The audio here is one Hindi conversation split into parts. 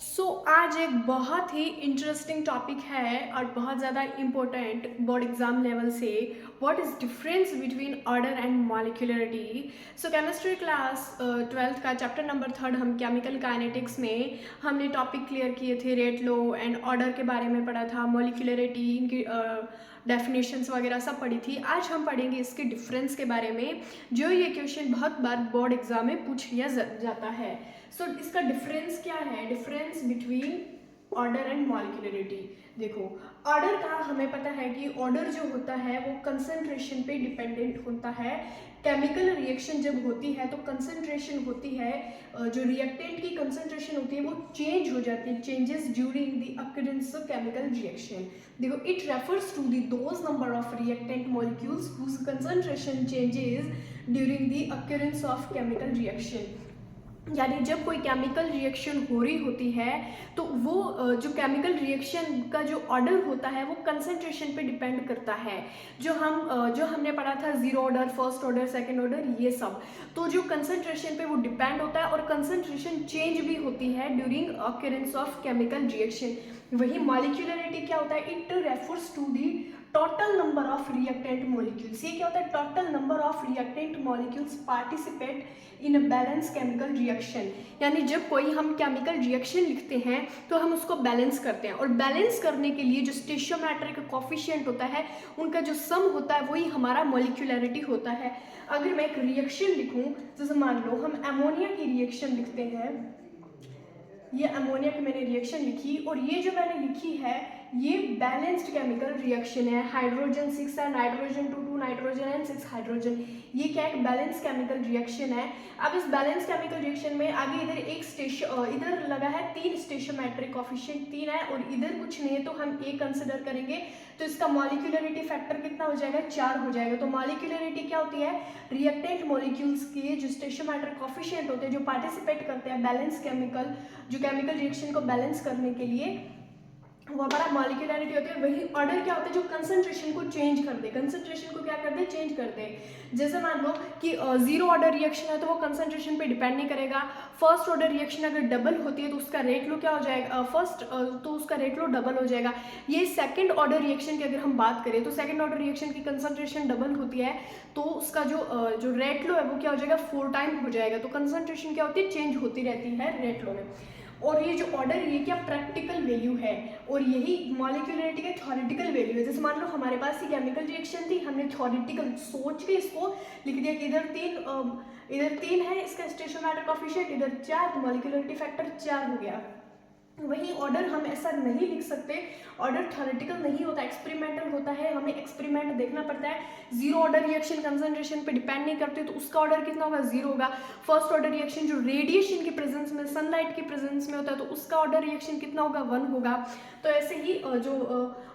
आज एक बहुत ही इंटरेस्टिंग टॉपिक है और बहुत ज़्यादा इम्पोर्टेंट बोर्ड एग्जाम लेवल से। What is difference between order and molecularity. Chemistry class 12th का चैप्टर नंबर 3 हम केमिकल काइनेटिक्स में हमने टॉपिक क्लियर किए थे। रेट लो एंड ऑर्डर के बारे में पढ़ा था, मॉलिक्यूलरिटी इनकी डेफिनेशंस वगैरह सब पढ़ी थी। आज हम पढ़ेंगे इसके डिफरेंस के बारे में, जो ये क्वेश्चन बहुत बार बोर्ड एग्जाम में पूछ लिया जाता है। इसका डिफरेंस क्या है? Difference between order and molecularity. देखो, ऑर्डर का हमें पता है कि ऑर्डर जो होता है वो कंसंट्रेशन पे डिपेंडेंट होता है। केमिकल रिएक्शन जब होती है तो कंसंट्रेशन होती है, जो रिएक्टेंट की कंसंट्रेशन होती है वो चेंज हो जाती है, changes during the occurrence of chemical reaction. देखो, it refers to the those number of reactant molecules whose concentration changes during the occurrence of chemical reaction. यानी जब कोई केमिकल रिएक्शन हो रही होती है तो वो जो केमिकल रिएक्शन का जो ऑर्डर होता है वो कंसंट्रेशन पे डिपेंड करता है। जो हमने पढ़ा था, zero order, first order, second order, ये सब तो जो कंसंट्रेशन पे वो डिपेंड होता है और कंसंट्रेशन चेंज भी होती है during occurrence of chemical reaction. वही मॉलिक्यूलरिटी क्या होता है? It refers to the total number of reactant molecules. ये क्या होता है? Total number of reactant molecules participate in a balance chemical reaction. यानी जब कोई हम केमिकल रिएक्शन लिखते हैं तो हम उसको बैलेंस करते हैं, और बैलेंस करने के लिए जो स्टेशियोमेट्रिक कोफिशिएंट होता है उनका जो सम होता है वही हमारा मॉलिक्यूलरिटी होता है। अगर मैं एक रिएक्शन लिखूं, जैसे मान लो हम अमोनिया की रिएक्शन लिखते हैं, ये अमोनिया की मैंने रिएक्शन लिखी और ये जो मैंने लिखी है ये बैलेंस्ड केमिकल रिएक्शन है। हाइड्रोजन 6 है, नाइट्रोजन 2 नाइट्रोजन एंड 6 हाइड्रोजन। ये क्या एक बैलेंस केमिकल रिएक्शन है। अब इस बैलेंस केमिकल रिएक्शन में आगे इधर इधर लगा है 3 स्टेशियोमेट्रिक कोफिशिएंट 3 है और इधर कुछ नहीं है तो हम ए कंसिडर करेंगे, तो इसका मॉलिक्यूलरिटी फैक्टर कितना हो जाएगा? 4 हो जाएगा। तो मॉलिक्यूलरिटी क्या होती है? रिएक्टेंट मॉलिक्यूल्स के जो स्टेशियोमेट्रिक कोफिशिएंट होते हैं, जो पार्टिसिपेट करते हैं बैलेंस जो केमिकल रिएक्शन को बैलेंस करने के लिए, वो हमारा मॉलिक्यूलरिटी होती है। वही ऑर्डर क्या होता है? जो कंसंट्रेशन को चेंज कर दे, कंसंट्रेशन को क्या कर दे? चेंज कर दे। जैसे मान लो कि जीरो ऑर्डर रिएक्शन है तो वो कंसंट्रेशन पे डिपेंड नहीं करेगा। फर्स्ट ऑर्डर रिएक्शन अगर डबल होती है तो उसका रेट लो क्या हो जाएगा? तो उसका रेट लो डबल हो जाएगा। ये सेकंड ऑर्डर रिएक्शन की अगर हम बात करें तो सेकंड ऑर्डर रिएक्शन की कंसंट्रेशन डबल होती है तो उसका जो रेट लो है वो क्या हो जाएगा? 4 टाइम हो जाएगा। तो कंसंट्रेशन क्या होती है? चेंज होती रहती है रेट लो में। और ये जो ऑर्डर, ये क्या प्रैक्टिकल वैल्यू है और यही मॉलिक्यूलरिटी का थ्योरेटिकल वैल्यू है। जैसे मान लो हमारे पास ये केमिकल रिएक्शन थी, हमने थ्योरेटिकल सोच के इसको लिख दिया कि इधर तीन है इसका स्टेशियोमेट्रिक कोफिशिएंट, इधर 4, तो मॉलिक्यूलरिटी फैक्टर 4 हो गया। वही ऑर्डर हम ऐसा नहीं लिख सकते। ऑर्डर थ्योरेटिकल नहीं होता, एक्सपेरिमेंटल होता है, हमें एक्सपेरिमेंट देखना पड़ता है। जीरो ऑर्डर रिएक्शन कंसंट्रेशन पे डिपेंड नहीं करते तो उसका ऑर्डर कितना होगा? 0 होगा। फर्स्ट ऑर्डर रिएक्शन जो रेडिएशन की प्रेजेंस में, सनलाइट की प्रेजेंस में होता है तो उसका ऑर्डर रिएक्शन कितना होगा? 1 होगा। तो ऐसे ही जो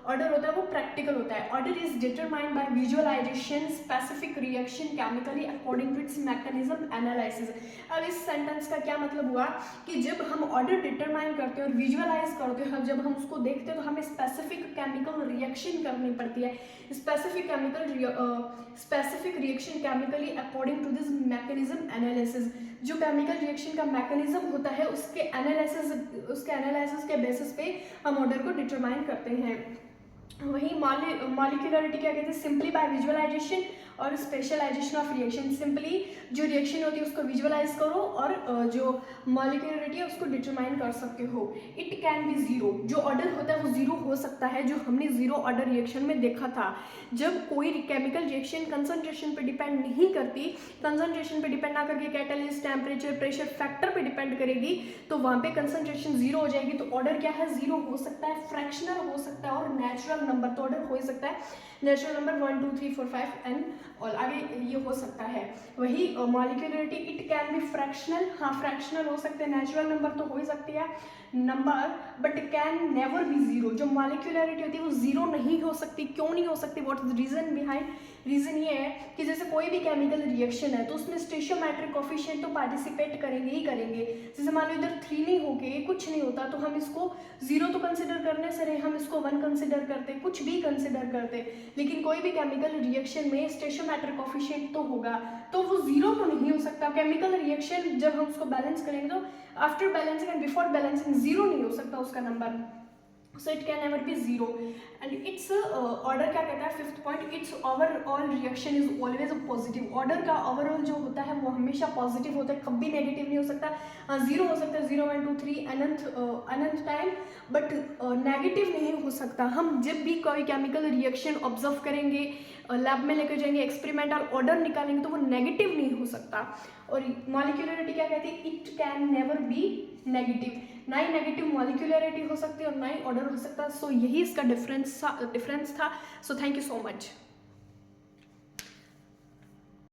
ऑर्डर होता है वो प्रैक्टिकल होता है। Order is determined by visualization specific reaction chemically according to its mechanism analysis. अब इस सेंटेंस का क्या मतलब हुआ कि जब हम ऑर्डर डिटरमाइन करते हैं और विजुअलाइज करते हैं, जब हम उसको देखते हैं तो हमें स्पेसिफिक केमिकल रिएक्शन करनी पड़ती है। Specific reaction chemically according to this mechanism analysis. जो केमिकल रिएक्शन का मैकेनिज्म होता है उसके एनालिसिस के बेसिस पे हम ऑर्डर को डिटरमाइन करते हैं। वही मॉलिक्यूलरिटी क्या कहते हैं? सिंपली बाय विजुअलाइजेशन और स्पेशलाइजेशन ऑफ रिएक्शन। सिंपली जो रिएक्शन होती है उसको विजुअलाइज करो और जो मॉलिक्यूलरिटी है उसको डिटरमाइन कर सकते हो। इट कैन बी जीरो, जो ऑर्डर होता है वो जीरो हो सकता है, जो हमने जीरो ऑर्डर रिएक्शन में देखा था। जब कोई केमिकल रिएक्शन कंसंट्रेशन पे डिपेंड नहीं करती, कंसंट्रेशन पे डिपेंड ना करके कैटलिस्ट, टेम्परेचर, प्रेशर फैक्टर पे डिपेंड करेगी, तो वहाँ पे कंसंट्रेशन जीरो हो जाएगी। तो ऑर्डर क्या है? जीरो हो सकता है, फ्रैक्शनल हो सकता है और नेचुरल नंबर। तो ऑर्डर हो सकता है नेचुरल नंबर 1 2 3 4 5 एंड और आगे ये हो सकता है। वही molecularity, it can be fractional, हाँ फ्रैक्शनल हो सकते हैं, नेचुरल नंबर तो हो ही सकती है number, but can never be zero. जो मॉलिक्यूलरिटी होती है वो जीरो नहीं हो सकती। क्यों नहीं हो सकती? What is the reason behind? Reason ये है कि जैसे कोई भी केमिकल रिएक्शन है तो उसमें स्टेशियोमेट्रिक कोफिशिएंट तो पार्टिसिपेट करेंगे ही करेंगे। जैसे मान लो इधर 3 नहीं होके ओके कुछ नहीं होता, तो हम इसको जीरो तो कंसिडर करने से रहे, हम इसको वन कंसिडर करते, कुछ भी कंसिडर करते, लेकिन कोई भी केमिकल रिएक्शन में स्टेशोमेट्रिक कोफिशिएंट तो होगा, तो वो जीरो तो नहीं हो सकता। केमिकल रिएक्शन जब हम उसको बैलेंस करेंगे तो after balancing and before balancing zero नहीं हो सकता उसका number, so it can never be zero. And it's order क्या कहता है, fifth point, it's overall reaction is always positive. Order का ओवरऑल जो होता है वो हमेशा पॉजिटिव होता है, कभी नेगेटिव नहीं हो सकता। जीरो हो सकता है 0 1 2 3 अनंत टाइम, बट नेगेटिव नहीं हो सकता। हम जब भी कोई केमिकल रिएक्शन ऑब्जर्व करेंगे, लैब में लेकर जाएंगे, एक्सपेरिमेंटल ऑर्डर निकालेंगे, तो वो नेगेटिव नहीं हो सकता। और मॉलिक्यूलरिटी क्या कहती है, it can never be negative, ना ही नेगेटिव मॉलिक्यूलरिटी हो सकती है और ना ही ऑर्डर हो सकता। सो यही इसका डिफरेंस था। So thank you so much.